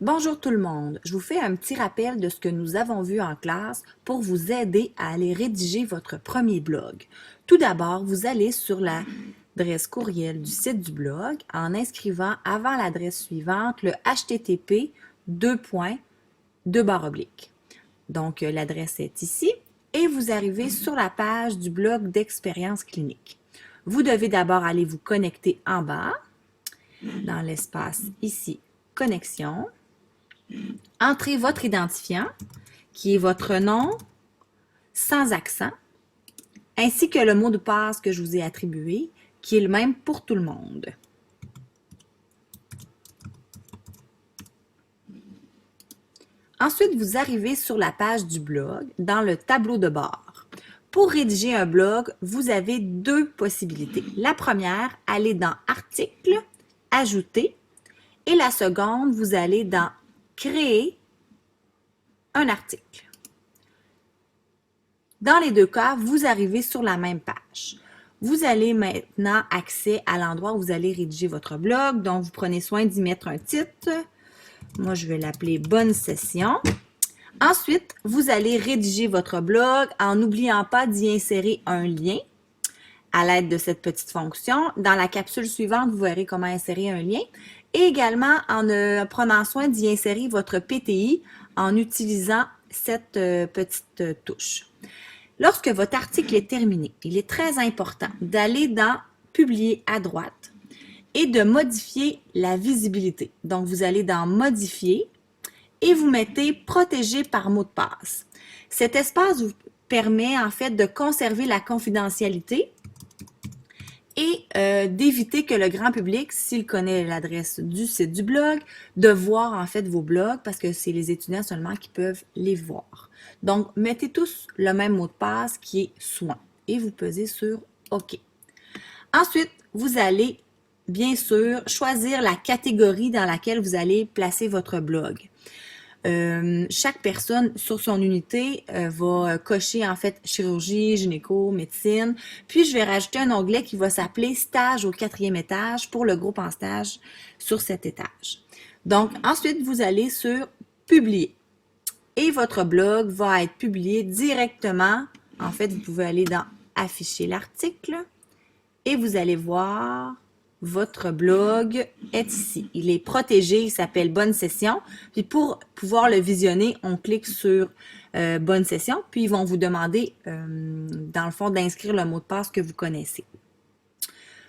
Bonjour tout le monde, je vous fais un petit rappel de ce que nous avons vu en classe pour vous aider à aller rédiger votre premier blog. Tout d'abord, vous allez sur l'adresse courriel du site du blog en inscrivant avant l'adresse suivante le http://. Donc, l'adresse est ici et vous arrivez sur la page du blog d'expérience clinique. Vous devez d'abord aller vous connecter en bas, dans l'espace ici, connexion. Entrez votre identifiant, qui est votre nom sans accent, ainsi que le mot de passe que je vous ai attribué, qui est le même pour tout le monde. Ensuite, vous arrivez sur la page du blog, dans le tableau de bord. Pour rédiger un blog, vous avez deux possibilités. La première, allez dans « Articles »,« Ajouter » et la seconde, vous allez dans « Créer un article ». Dans les deux cas, vous arrivez sur la même page. Vous allez maintenant accès à l'endroit où vous allez rédiger votre blog. Donc, vous prenez soin d'y mettre un titre. Moi, je vais l'appeler « Bonne session ». Ensuite, vous allez rédiger votre blog en n'oubliant pas d'y insérer un lien à l'aide de cette petite fonction. Dans la capsule suivante, vous verrez comment insérer un lien. Et également en prenant soin d'y insérer votre PTI en utilisant cette petite touche. Lorsque votre article est terminé, il est très important d'aller dans « Publier » à droite et de modifier la visibilité. Donc, vous allez dans « Modifier » et vous mettez « Protéger par mot de passe ». Cet espace vous permet en fait de conserver la confidentialité et d'éviter que le grand public, s'il connaît l'adresse du site du blog, de voir en fait vos blogs parce que c'est les étudiants seulement qui peuvent les voir. Donc, mettez tous le même mot de passe qui est « Soin » et vous pesez sur « OK ». Ensuite, vous allez bien sûr choisir la catégorie dans laquelle vous allez placer votre blog. Chaque personne sur son unité va cocher en fait chirurgie, gynéco, médecine. Puis je vais rajouter un onglet qui va s'appeler stage au 4e étage pour le groupe en stage sur cet étage. Donc ensuite vous allez sur publier et votre blog va être publié directement. En fait, vous pouvez aller dans afficher l'article et vous allez voir votre blog est ici. Il est protégé, il s'appelle Bonne Session. Puis pour pouvoir le visionner, on clique sur Bonne Session. Puis ils vont vous demander, dans le fond, d'inscrire le mot de passe que vous connaissez.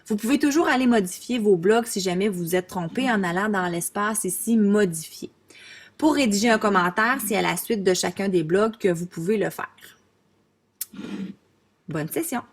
Vous pouvez toujours aller modifier vos blogs si jamais vous vous êtes trompé en allant dans l'espace ici Modifier. Pour rédiger un commentaire, c'est à la suite de chacun des blogs que vous pouvez le faire. Bonne session!